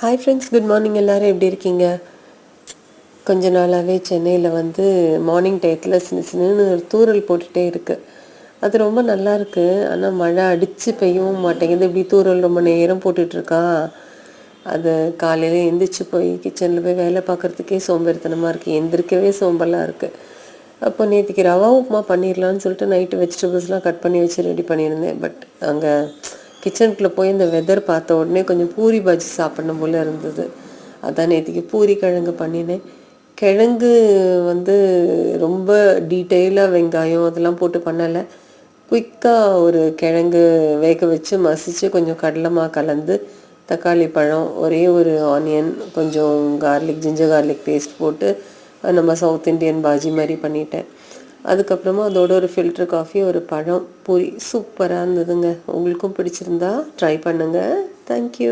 Hi friends, good morning. எல்லோரும் எப்படி இருக்கீங்க? கொஞ்ச நாளாகவே சென்னையில் மார்னிங் டயத்தில் சின்ன ஒரு தூறல் போட்டுகிட்டே இருக்குது. அது ரொம்ப நல்லா இருக்குது. ஆனால் மழை அடித்து பெய்யவும் மாட்டேங்குது. இப்படி தூறல் ரொம்ப நேரம் போட்டுட்ருக்கா. அது காலையில் எந்திரிச்சு போய் கிச்சனில் போய் வேலை பார்க்குறதுக்கே சோம்பேறித்தனமாக இருக்குது. எந்திரிக்கவே சோம்பலாக இருக்குது. அப்போ நேற்றுக்கு ரவா உப்புமா பண்ணிடலான்னு சொல்லிட்டு நைட்டு வெஜிடபிள்ஸ்லாம் கட் பண்ணி வச்சு ரெடி பண்ணியிருந்தேன். பட் அங்கே கிச்சனுக்குள்ளே போய் இந்த வெதர் பார்த்த உடனே கொஞ்சம் பூரி பாஜி சாப்பிடணும் போல் இருந்தது. அதான் நேற்றுக்கு பூரி கிழங்கு பண்ணினேன். கிழங்கு ரொம்ப டீட்டெயிலாக வெங்காயம் அதெல்லாம் போட்டு பண்ணலை. குயிக்காக ஒரு கிழங்கு வேக வச்சு மசித்து கொஞ்சம் கடலைமாக கலந்து தக்காளி பழம், ஒரே ஒரு ஆனியன், கொஞ்சம் கார்லிக், ஜிஞ்சர் கார்லிக் பேஸ்ட் போட்டு நம்ம சவுத் இண்டியன் பாஜி மாதிரி பண்ணிட்டேன். அதுக்கப்புறமா அதோட ஒரு ஃபில்டர் காஃபி, ஒரு பழம், பூரி சூப்பராக இருந்ததுங்க. உங்களுக்கும் பிடிச்சிருந்தா ட்ரை பண்ணுங்கள். தேங்க்யூ.